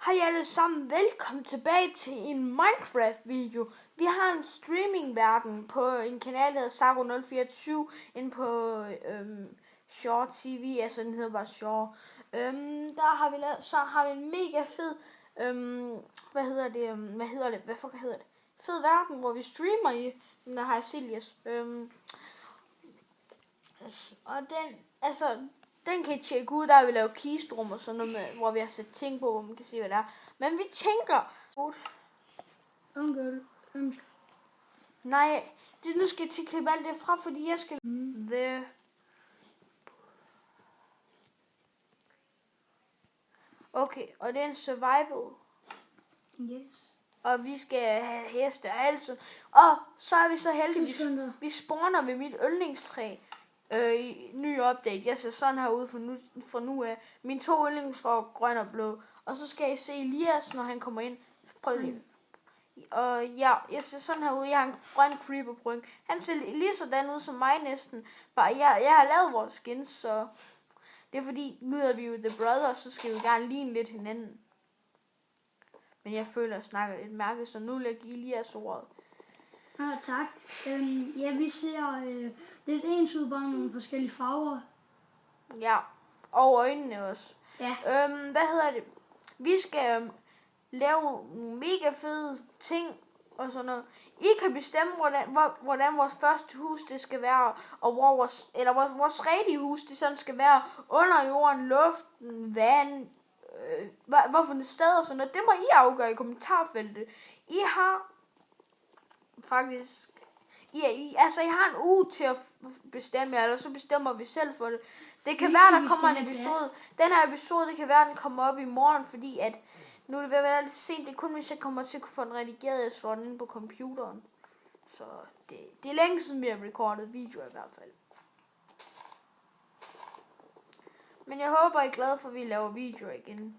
Hej alle sammen, velkommen tilbage til en Minecraft-video. Vi har en streamingverden på en kanal, der hedder Saro024, inde på Shore TV, altså den hedder bare Shore. Der har vi har vi en mega fed, fed verden, hvor vi streamer i, den der har Silius. Og den kan I tjekke ud, der har vi lavet keystrum og sådan noget med, hvor vi har sat ting på, hvor man kan se, hvad der er. Men vi tænker... Nej, nu skal jeg til at klippe alt det fra, fordi jeg skal... Okay, og det er en survival. Yes. Og vi skal have heste og alt sådan. Og så er vi så heldige, vi spawner ved mit yndlingstræ. I ny update. Jeg ser sådan her ud fra nu af. Mine 2 yndlingsfarver, grøn og blå. Og så skal I se Elias, når han kommer ind. Prøv lige. Og ja, jeg ser sådan her ud. Jeg har en grøn creeper på ryggen. Han ser lige sådan ud som mig næsten. Bare jeg har lavet vores skins, så det er fordi, nu er vi jo The Brothers, så skal vi gerne ligne lidt hinanden. Men jeg føler, at jeg snakker lidt mærkeligt, så nu vil jeg give Elias ordet. Tak. Ja, vi ser lidt ens ud, bare nogle forskellige farver. Ja, og øjnene også. Ja. Vi skal lave mega fede ting og sådan noget. I kan bestemme, hvordan vores første hus det skal være, og hvor vores rigtige hus det sådan skal være under jorden, luften, vand, hvorfor sted og sådan noget. Det må I afgøre i kommentarfeltet. I har faktisk... I har en uge til at bestemme, eller så bestemmer vi selv for det. Det kan være, der kommer en episode. Den her episode, det kan være, den kommer op i morgen, fordi at nu er det ved at være lidt sent. Det er kun, hvis jeg kommer til at få den redigeret, jeg slår den ind på computeren. Så det er længe siden, vi har recordet video i hvert fald. Men jeg håber, I er glade for, at vi laver videoer igen.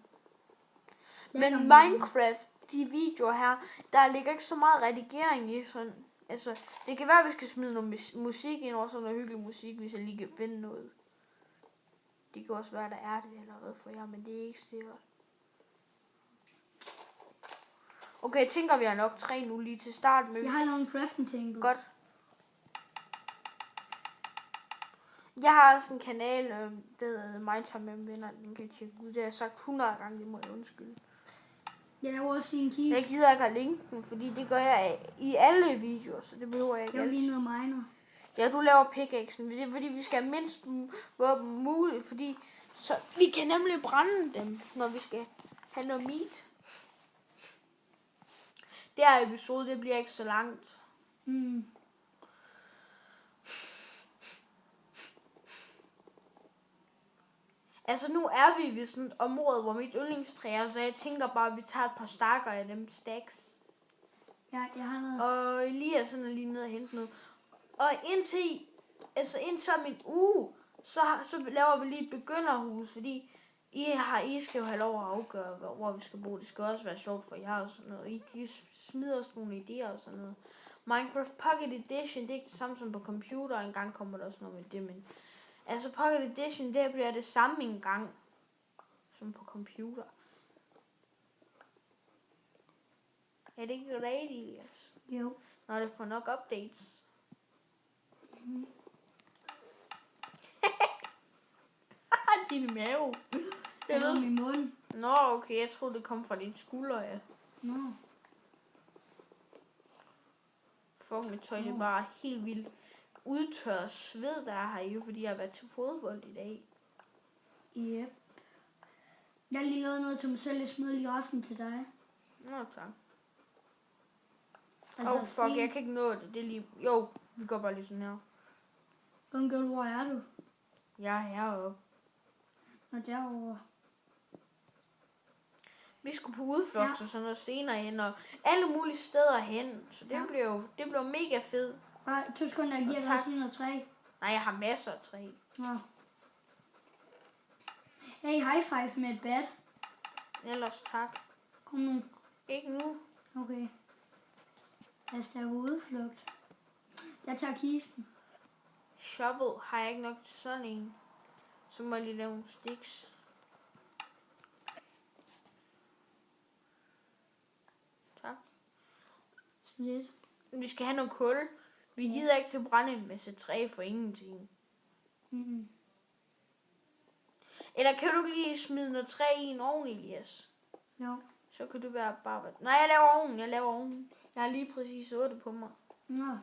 Men Minecraft, de videoer her, der ligger ikke så meget redigering i sådan. Altså, det kan være, at vi skal smide noget musik ind, og sådan noget hyggelig musik, hvis jeg lige kan finde noget. Det kan også være, at der er det allerede for jer, men det er ikke sikkert. Okay, jeg tænker, vi har nok 3 nu lige til start. Men jeg har lavet en crafting table. Godt. Jeg har også en kanal, der hedder MyTime med venner. Den kan tjekke ud. Det har jeg sagt 100 gange, det må jeg undskylde. Jeg laver også en kiste. Jeg gider ikke at linke den, fordi det gør jeg i alle videoer, så det behøver jeg ikke. Jeg vil lige noget miner. Ja, du laver pickaxen. Det er fordi, vi skal have mindst våben muligt, fordi så vi kan nemlig brænde dem, når vi skal have noget meat. Det her episode, det bliver ikke så langt. Altså, nu er vi ved sådan et område, hvor mit yndlingstræ er, så jeg tænker bare, at vi tager et par stakker af dem stacks. Ja, jeg har noget. Og Elias er lige nede og hente noget. Og indtil om en uge, så laver vi lige et begynderhus, fordi I skal jo have lov at afgøre, hvor vi skal bo. Det skal også være sjovt for jer og sådan noget. I kan smide os nogle idéer og sådan noget. Minecraft Pocket Edition, det er ikke det samme som på computer. En gang kommer der også noget med det, men... Altså Pocket Edition, det bliver det samme en gang som på computer. Er det ikke rigtigt, Elias? Jo. Når det får nok updates. Din mave. Det er min mund. Nå, okay, jeg troede det kom fra dine skuldre, ja. Nå. Fuck, mit tøj, det er bare helt vildt udtørret sved, der er her, fordi jeg har været til fodbold i dag. Yep. Jeg har lige lavet noget til mig selv, jeg smider lige resten til dig. Nå, tak. Altså, fuck, jeg kan ikke nå det. Det er lige... Jo, vi går bare lige sådan her. Gunkel, hvor er du? Jeg er heroppe. Og derovre. Vi skulle på udflugt og sådan noget senere hen, og alle mulige steder hen. Så det blev mega fedt. Bare 2 sekunder, jeg giver dig også lige noget træ. Nej, jeg har masser af træ. Nå. Hey, high five med et bat. Ellers tak. Kom nu. Ikke nu. Okay. Lad os tage på udflugt. Jeg tager kisten. Shovel har jeg ikke nok til sådan en. Så må jeg lige lave nogle sticks. Lidt. Vi skal have noget kul. Vi gider ikke til at brænde en masse træ for ingenting. Mm. Eller kan du ikke lige smide noget træ i en ovn, Elias? Jo. Så kan du bare... Nej, jeg laver ovnen. Jeg har lige præcis 8 på mig. Nå.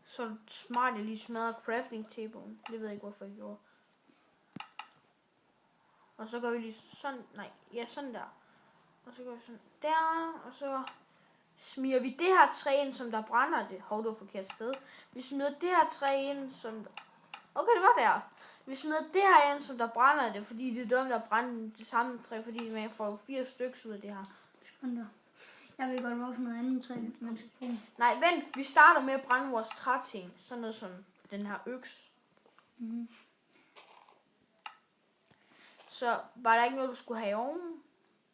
Så er det smart, jeg lige smadrer crafting tablen. Det ved jeg ikke, hvorfor jeg gjorde. Og så gør vi lige sådan... Nej, ja, sådan der. Og så gør vi sådan der. Og så smider vi det her træ ind, som der brænder det. Hov, det var forkert sted. Vi smider det her træ ind, som... Okay, det var der. Vi smider det her ind, som der brænder det, fordi det er dumt at brænde det samme træ, fordi man får 4 stykker ud af det her. Sekunder. Jeg ved godt, hvorfor noget andet træ, man skal bruge. Nej, vent. Vi starter med at brænde vores træting. Sådan noget som den her øks. Mm. Så var der ikke noget, du skulle have i ovnen?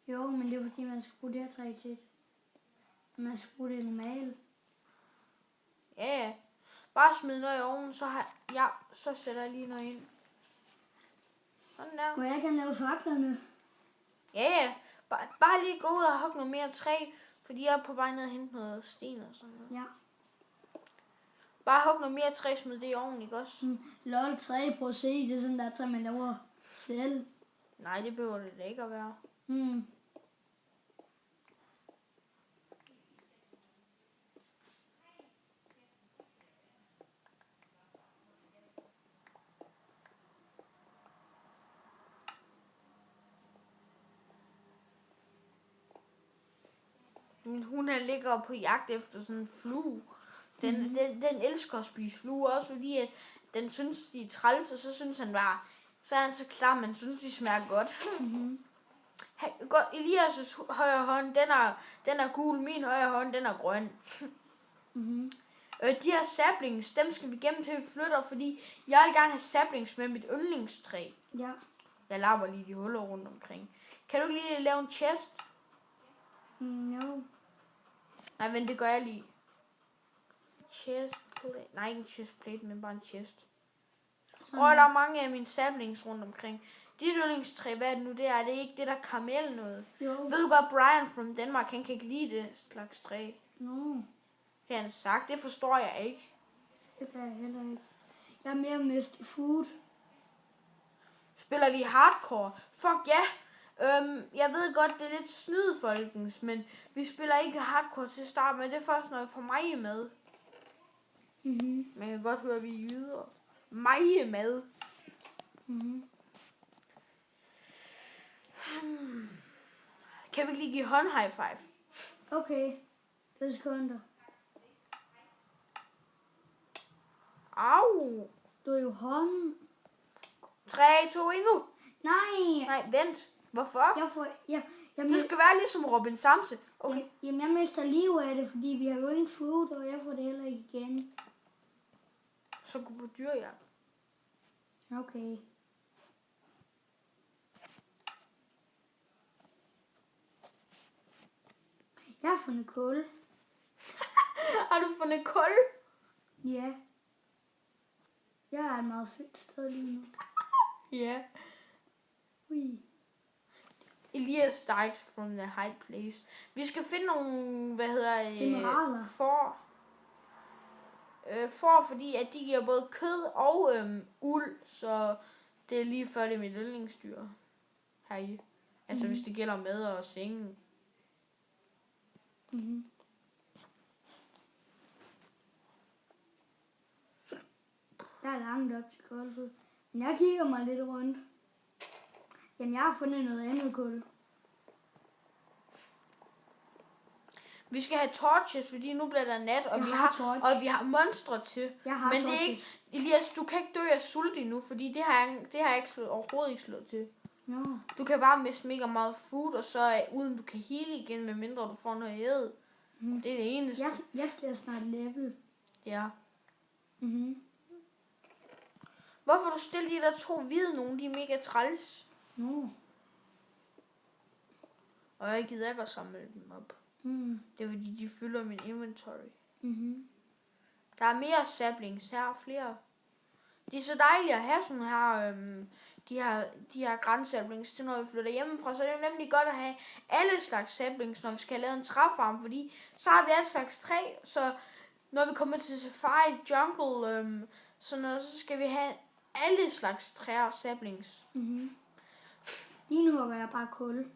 Jo, men det er fordi, man skal bruge det her træ til. Man skal bruge det normalt. Ja. Bare smid noget i ovnen, så sætter jeg lige noget ind. Sådan der. Må jeg gerne lave faklerne? Ja. Bare lige gå ud og hugge noget mere træ, fordi jeg er på vej ned og hente noget sten og sådan noget. Ja. Bare hugge noget mere træ, smid det i ovnen, ikke også? Lol, 3%, det er sådan der træ, man laver selv. Nej, det behøver det da ikke at være. Mm. Min hund ligger på jagt efter sådan en flue. Den elsker at spise fluer, også fordi at den synes, de er træls, og så synes han bare, så er han så klar, man synes, de smager godt. Mm-hmm. Elias' højre hånd, den er gul, min højre hånd, den er grøn. Mm-hmm. De her saplings, dem skal vi gemme til vi flytter, fordi jeg vil gerne have saplings med mit yndlingstræ. Ja. Jeg lapper lige de huller rundt omkring. Kan du ikke lige lave en chest? No. Nej, men det gør jeg lige. Chest plate. Nej, ikke en chest plate, men bare en chest. Og der er mange af mine saplings rundt omkring. Dit yndlingstræ, hvad er det nu? Det er ikke det der karamel noget. Jo. Ved du godt, Brian from Denmark, han kan ikke lide det slags træ. No. Det har han sagt, det forstår jeg ikke. Det kan jeg heller ikke. Jeg er mere mest i food. Spiller vi hardcore? Fuck ja. Jeg ved godt, det er lidt snyd, folkens, men vi spiller ikke hardcore til start med. Det er først, når jeg får mig med. Mm-hmm. Man kan godt høre, at vi er jyder. Mig med. Mm-hmm. Kan vi ikke lige give hånd high five? Okay. 2 sekunder. Au. Du er jo hånden. 3, 2, 1 nu. Nej. Nej, vent. Hvorfor? Jeg Du skal være ligesom Robin Samse. Okay. Jamen, jeg mister liv af det, fordi vi har jo ingen food, og jeg får det heller ikke igen. Så gå på dyrjagt. Okay. Jeg har fundet kul. Har du fundet kul? Ja. Jeg er et meget fedt sted lige nu. Ja. Ui. Elias died from the high place. Vi skal finde nogle, Generaler. får, fordi at de giver både kød og uld, så det er lige før det er mit yndlingsdyr heri. Altså hvis det gælder mad og sengen. Mm-hmm. Der er langt op til gulvet. Men jeg kigger mig lidt rundt. Jamen, jeg har fundet noget andet kul. Vi skal have torches, fordi nu bliver der nat, og vi har monstre til. Men det er ikke, Elias, du kan ikke dø af sult endnu, fordi det har jeg ikke overhovedet ikke slået til. No. Du kan bare miste mega meget food, og så uden du kan heale igen, medmindre du får noget æde. Mm. Det er det eneste. Jeg skal snart level. Ja. Mm-hmm. Hvorfor du stille de der 2 hvide nogen? De er mega træls. No. Og jeg gider ikke at samle dem op. Mm. Det er fordi, de fylder min inventory. Mm-hmm. Der er mere saplings her, flere. Det er så dejligt at have sådan her de her grænsaplings til når vi flytter hjemmefra, så er det jo nemlig godt at have alle slags saplings, når vi skal have lavet en træfarm, fordi så har vi alle slags træ, så når vi kommer til safari, jungle, sådan noget, så skal vi have alle slags træer og saplings. Mm-hmm. Lige nu hugger jeg bare kul.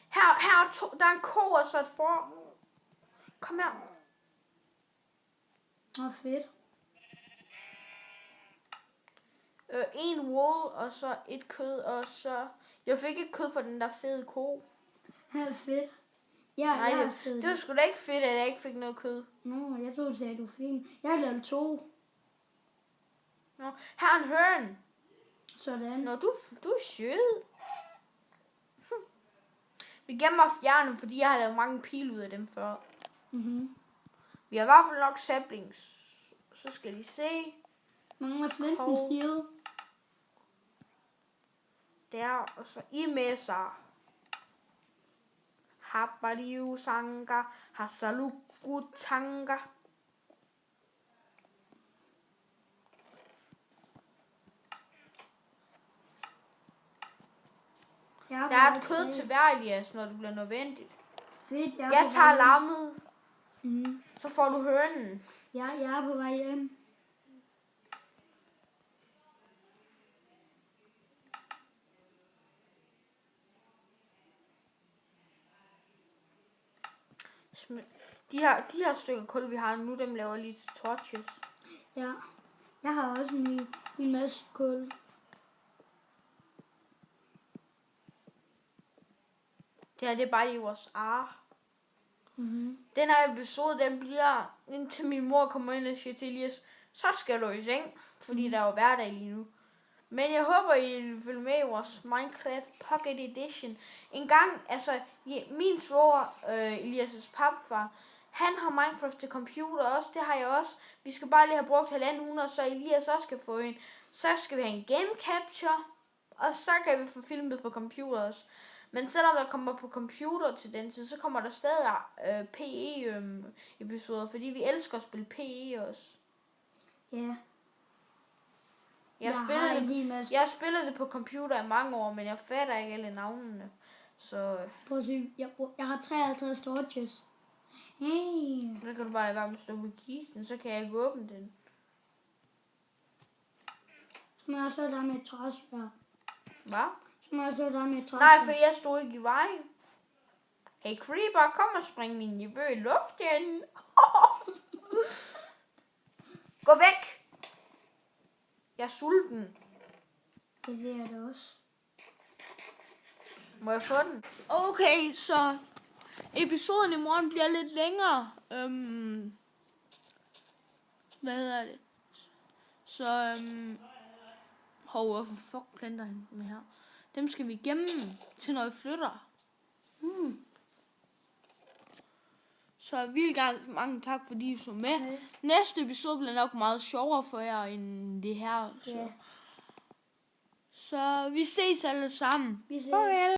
Her der er en ko og så et får. Kom her. Fedt. En wool, og så et kød, og så... Jeg fik ikke kød for den der fede ko. Ja, fedt. Ja, Nej, det var sgu da ikke fedt, at jeg ikke fik noget kød. Nå, jeg troede, du sagde, at du fik en. Jeg har lavet 2. Nå, her er en høn. Sådan. Nå, du er sød. Vi gemmer fjerne, fordi jeg har lavet mange pile ud af dem før. Mhm. Vi har i hvert fald nok saplings. Så skal de se. Mange af flinten stivet. Der, og så i messer. Habariu sanga, hasaluku tanga. Der er et kød til hver, Elias, når det bliver nødvendigt. Fedt, jeg tager lammet. Mhm. Så får du hønen. Ja, jeg er på vej hjem. De her stykker kul, vi har nu, dem laver lige til torches. Ja, jeg har også en masse kul. Det her, det er bare i vores ar. Mhm. Den her episode, den bliver, indtil min mor kommer ind og siger til Elias, så skal du i seng, fordi der er jo hverdag lige nu. Men jeg håber, I vil følge med i vores Minecraft Pocket Edition. En gang, altså, min svoger, Elias' papfar, han har Minecraft til computer også, det har jeg også. Vi skal bare lige have brugt 1.500, så Elias også skal få en. Så skal vi have en game capture, og så kan vi få filmet på computer også. Men selvom der kommer på computer til den tid, så kommer der stadig PE-episoder, fordi vi elsker at spille PE også. Ja. Jeg har spillet det på computer i mange år, men jeg fatter ikke alle navnene. Så prøv at se, jeg har 53 torches. Hey. så kan du bare være med at stå på kisten, så kan jeg ikke åbne den. Så må jeg slå dig med et træsværd. Hvad? Så må jeg slå dig med et træsværd. Nej, for jeg stod ikke i vejen. Hey Creeper, kom og spring min nevø i luften. Gå væk! Jeg er sulten. Det er det også. Må jeg få den? Okay, så episoden i morgen bliver lidt længere. Hvad hedder det? Så, hvorfor fuck planter han med her? Dem skal vi gemme til når vi flytter. Så vildt gerne mange tak, fordi I så med. Okay. Næste episode bliver nok meget sjovere for jer end det her. Så vi ses alle sammen. Vi ses. Farvel.